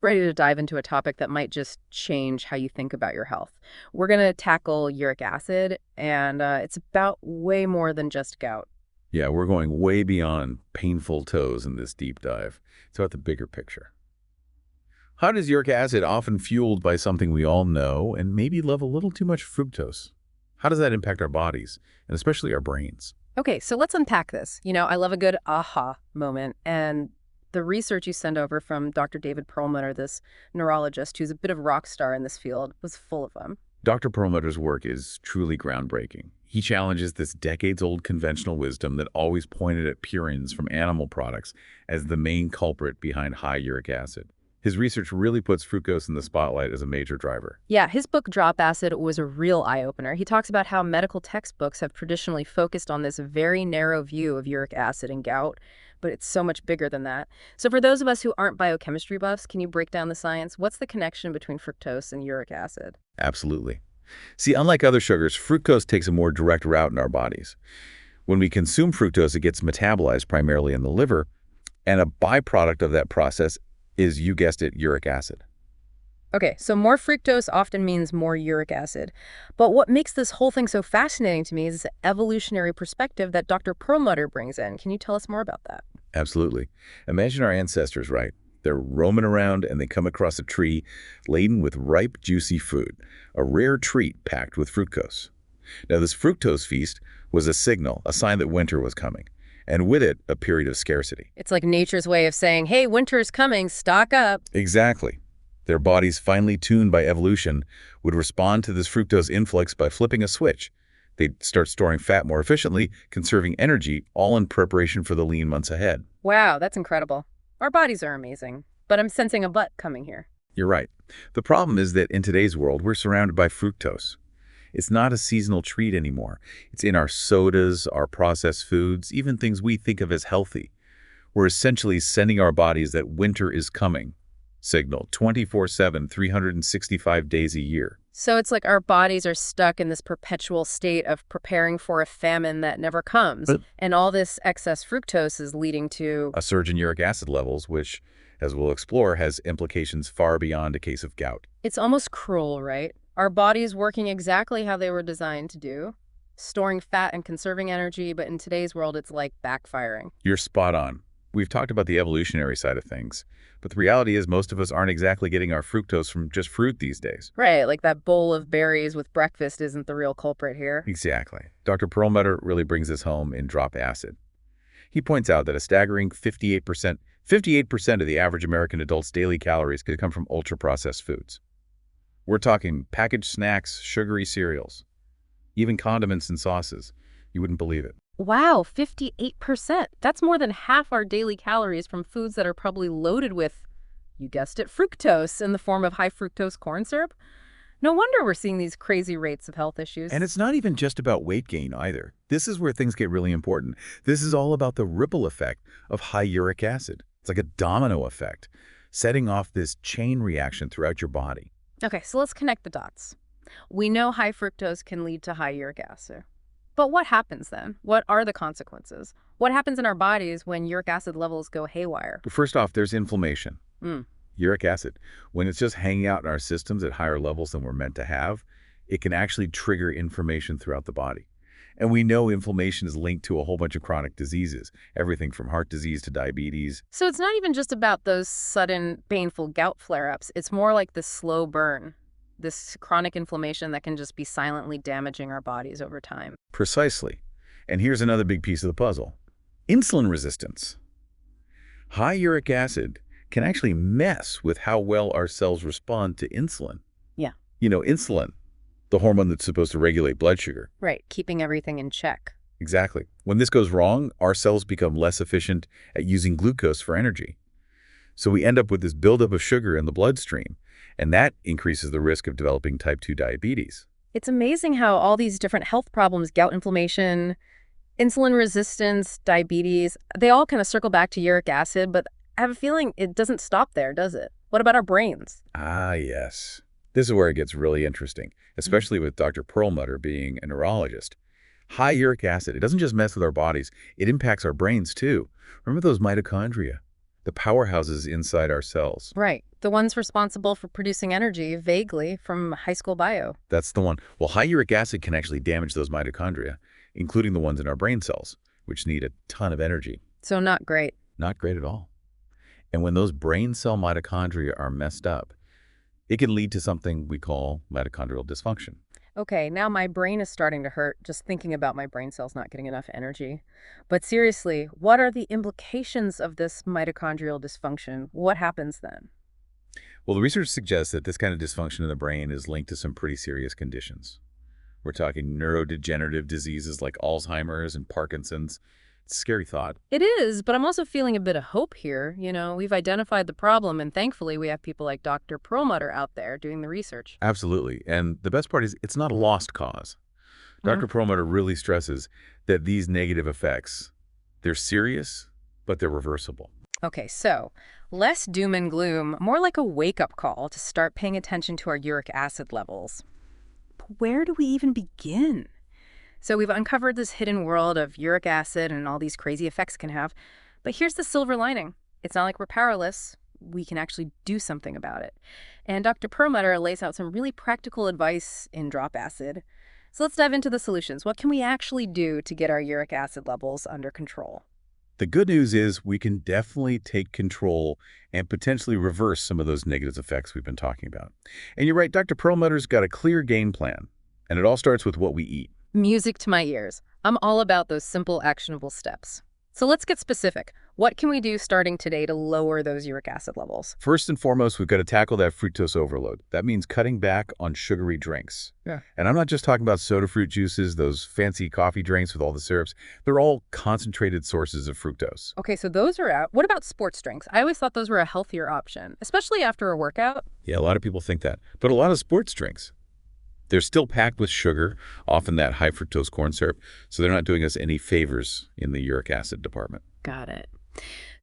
Ready to dive into a topic that might just change how you think about your health. We're going to tackle uric acid, and it's about way more than just gout. Yeah, we're going way beyond painful toes in this deep dive. It's about the bigger picture. How does uric acid, often fueled by something we all know and maybe love a little too much fructose? How does that impact our bodies, and especially our brains? Okay, so let's unpack this. I love a good aha moment, and the research you sent over from Dr. David Perlmutter, this neurologist who's a bit of a rock star in this field, was full of them. Dr. Perlmutter's work is truly groundbreaking. He challenges this decades-old conventional wisdom that always pointed at purines from animal products as the main culprit behind high uric acid. His research really puts fructose in the spotlight as a major driver. Yeah, his book Drop Acid was a real eye-opener. He talks about how medical textbooks have traditionally focused on this very narrow view of uric acid and gout, but it's so much bigger than that. So for those of us who aren't biochemistry buffs, can you break down the science? What's the connection between fructose and uric acid? Absolutely. See, unlike other sugars, fructose takes a more direct route in our bodies. When we consume fructose, it gets metabolized primarily in the liver, and a byproduct of that process is, you guessed it, uric acid. Okay, so more fructose often means more uric acid. But what makes this whole thing so fascinating to me is the evolutionary perspective that Dr. Perlmutter brings in. Can you tell us more about that? Absolutely. Imagine our ancestors, right? They're roaming around and they come across a tree laden with ripe, juicy food, a rare treat packed with fructose. Now, this fructose feast was a signal, a sign that winter was coming, and with it, a period of scarcity. It's like nature's way of saying, hey, winter's coming, stock up. Exactly. Their bodies, finely tuned by evolution, would respond to this fructose influx by flipping a switch. They'd start storing fat more efficiently, conserving energy, all in preparation for the lean months ahead. Wow, that's incredible. Our bodies are amazing. But I'm sensing a but coming here. You're right. The problem is that in today's world, we're surrounded by fructose. It's not a seasonal treat anymore. It's in our sodas, our processed foods, even things we think of as healthy. We're essentially sending our bodies that winter is coming signal 24/7, 365 days a year. So it's like our bodies are stuck in this perpetual state of preparing for a famine that never comes. And all this excess fructose is leading to A surge in uric acid levels, which, as we'll explore, has implications far beyond a case of gout. It's almost cruel, right? Our bodies working exactly how they were designed to do, storing fat and conserving energy, but in today's world, it's like backfiring. You're spot on. We've talked about the evolutionary side of things, but the reality is most of us aren't exactly getting our fructose from just fruit these days. Right, like that bowl of berries with breakfast isn't the real culprit here. Exactly. Dr. Perlmutter really brings this home in Drop Acid. He points out that a staggering 58% of the average American adult's daily calories could come from ultra-processed foods. We're talking packaged snacks, sugary cereals, even condiments and sauces. You wouldn't believe it. Wow, 58%. That's more than half our daily calories from foods that are probably loaded with, you guessed it, fructose in the form of high fructose corn syrup. No wonder we're seeing these crazy rates of health issues. And it's not even just about weight gain either. This is where things get really important. This is all about the ripple effect of high uric acid. It's like a domino effect, setting off this chain reaction throughout your body. Okay, so let's connect the dots. We know high fructose can lead to high uric acid. But what happens then? What are the consequences? What happens in our bodies when uric acid levels go haywire? First off, there's inflammation. Uric acid, when it's just hanging out in our systems at higher levels than we're meant to have, it can actually trigger inflammation throughout the body. And we know inflammation is linked to a whole bunch of chronic diseases, everything from heart disease to diabetes. So it's not even just about those sudden painful gout flare-ups. It's more like the slow burn, this chronic inflammation that can just be silently damaging our bodies over time. Precisely. And here's another big piece of the puzzle. Insulin resistance. High uric acid can actually mess with how well our cells respond to insulin. Yeah. Insulin, the hormone that's supposed to regulate blood sugar. Right, keeping everything in check. Exactly. When this goes wrong, our cells become less efficient at using glucose for energy. So we end up with this buildup of sugar in the bloodstream, and that increases the risk of developing type 2 diabetes. It's amazing how all these different health problems, gout inflammation, insulin resistance, diabetes, they all kind of circle back to uric acid, but I have a feeling it doesn't stop there, does it? What about our brains? Ah, yes. This is where it gets really interesting, especially with Dr. Perlmutter being a neurologist. High uric acid, it doesn't just mess with our bodies, it impacts our brains too. Remember those mitochondria? The powerhouses inside our cells. Right. The ones responsible for producing energy, vaguely, from high school bio. That's the one. Well, high uric acid can actually damage those mitochondria, including the ones in our brain cells, which need a ton of energy. So not great. Not great at all. And when those brain cell mitochondria are messed up, it can lead to something we call mitochondrial dysfunction. Okay, now my brain is starting to hurt just thinking about my brain cells not getting enough energy. But seriously, what are the implications of this mitochondrial dysfunction? What happens then? Well, the research suggests that this kind of dysfunction in the brain is linked to some pretty serious conditions. We're talking neurodegenerative diseases like Alzheimer's and Parkinson's. It's a scary thought. It is, but I'm also feeling a bit of hope here. We've identified the problem, and thankfully we have people like Dr. Perlmutter out there doing the research. Absolutely. And the best part is it's not a lost cause. Dr. Perlmutter really stresses that these negative effects, they're serious, but they're reversible. Okay, so less doom and gloom, more like a wake-up call to start paying attention to our uric acid levels. But where do we even begin? So we've uncovered this hidden world of uric acid and all these crazy effects it can have. But here's the silver lining. It's not like we're powerless. We can actually do something about it. And Dr. Perlmutter lays out some really practical advice in Drop Acid. So let's dive into the solutions. What can we actually do to get our uric acid levels under control? The good news is we can definitely take control and potentially reverse some of those negative effects we've been talking about. And you're right, Dr. Perlmutter's got a clear game plan. And it all starts with what we eat. Music to my ears. I'm all about those simple, actionable steps. So let's get specific. What can we do starting today to lower those uric acid levels? First and foremost, we've got to tackle that fructose overload. That means cutting back on sugary drinks. Yeah. And I'm not just talking about soda fruit juices, those fancy coffee drinks with all the syrups. They're all concentrated sources of fructose. Okay, so those are out. What about sports drinks? I always thought those were a healthier option, especially after a workout. Yeah, a lot of people think that. But a lot of sports drinks, they're still packed with sugar, often that high fructose corn syrup, so they're not doing us any favors in the uric acid department. Got it.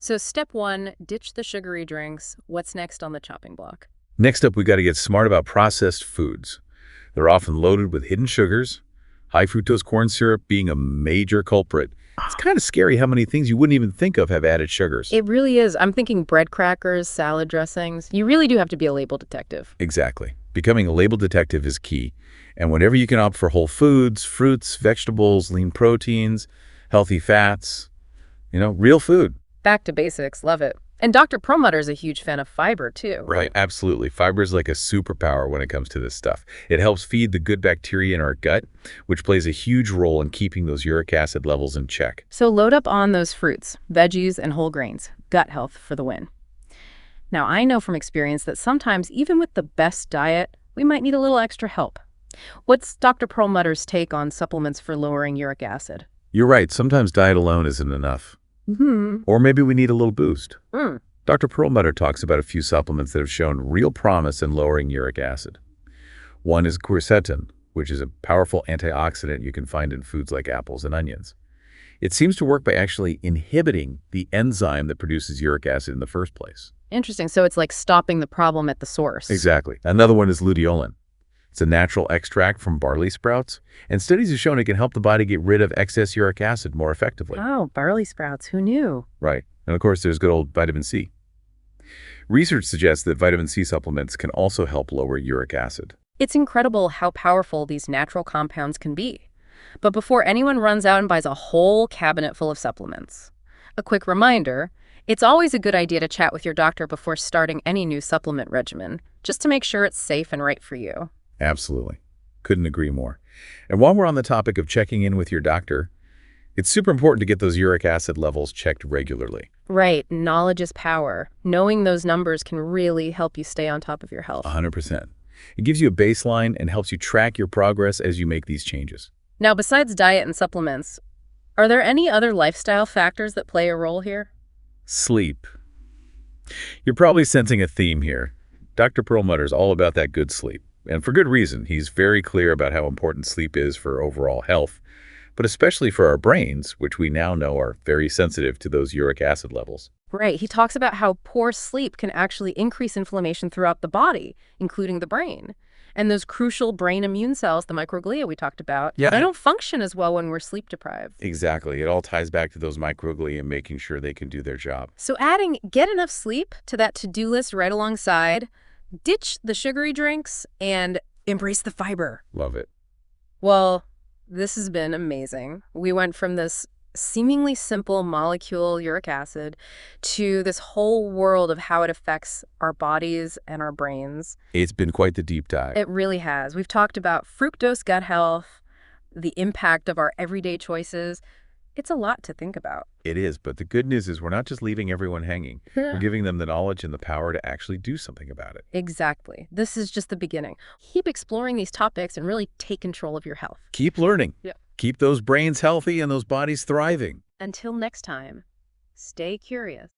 So step one, ditch the sugary drinks. What's next on the chopping block? Next up, we got to get smart about processed foods. They're often loaded with hidden sugars, high fructose corn syrup being a major culprit. It's kind of scary how many things you wouldn't even think of have added sugars. It really is. I'm thinking bread crackers, salad dressings. You really do have to be a label detective. Exactly. Becoming a label detective is key. And whenever you can opt for whole foods, fruits, vegetables, lean proteins, healthy fats, real food. Back to basics. Love it. And Dr. Perlmutter is a huge fan of fiber, too. Right, absolutely. Fiber is like a superpower when it comes to this stuff. It helps feed the good bacteria in our gut, which plays a huge role in keeping those uric acid levels in check. So load up on those fruits, veggies, and whole grains. Gut health for the win. Now, I know from experience that sometimes, even with the best diet, we might need a little extra help. What's Dr. Perlmutter's take on supplements for lowering uric acid? You're right. Sometimes diet alone isn't enough. Or maybe we need a little boost. Dr. Perlmutter talks about a few supplements that have shown real promise in lowering uric acid. One is quercetin, which is a powerful antioxidant you can find in foods like apples and onions. It seems to work by actually inhibiting the enzyme that produces uric acid in the first place. Interesting. So it's like stopping the problem at the source. Exactly. Another one is luteolin. It's a natural extract from barley sprouts, and studies have shown it can help the body get rid of excess uric acid more effectively. Oh, barley sprouts. Who knew? Right. And of course, there's good old vitamin C. Research suggests that vitamin C supplements can also help lower uric acid. It's incredible how powerful these natural compounds can be. But before anyone runs out and buys a whole cabinet full of supplements, a quick reminder, it's always a good idea to chat with your doctor before starting any new supplement regimen, just to make sure it's safe and right for you. Absolutely. Couldn't agree more. And while we're on the topic of checking in with your doctor, it's super important to get those uric acid levels checked regularly. Right. Knowledge is power. Knowing those numbers can really help you stay on top of your health. 100%. It gives you a baseline and helps you track your progress as you make these changes. Now, besides diet and supplements, are there any other lifestyle factors that play a role here? Sleep. You're probably sensing a theme here. Dr. Perlmutter's all about that good sleep. And for good reason. He's very clear about how important sleep is for overall health, but especially for our brains, which we now know are very sensitive to those uric acid levels. Right. He talks about how poor sleep can actually increase inflammation throughout the body, including the brain. And those crucial brain immune cells, the microglia we talked about, they Yeah, don't function as well when we're sleep deprived. exactly. It all ties back to those microglia and making sure they can do their job. So adding get enough sleep to that to-do list right alongside, ditch the sugary drinks and embrace the fiber. Love it. Well, this has been amazing. We went from this seemingly simple molecule, uric acid, to this whole world of how it affects our bodies and our brains. It's been quite the deep dive. It really has. We've talked about fructose gut health, the impact of our everyday choices. It's a lot to think about. It is, but the good news is we're not just leaving everyone hanging. We're Yeah. giving them the knowledge and the power to actually do something about it. Exactly. This is just the beginning. Keep exploring these topics and really take control of your health. Keep learning. Yeah. Keep those brains healthy and those bodies thriving. Until next time, stay curious.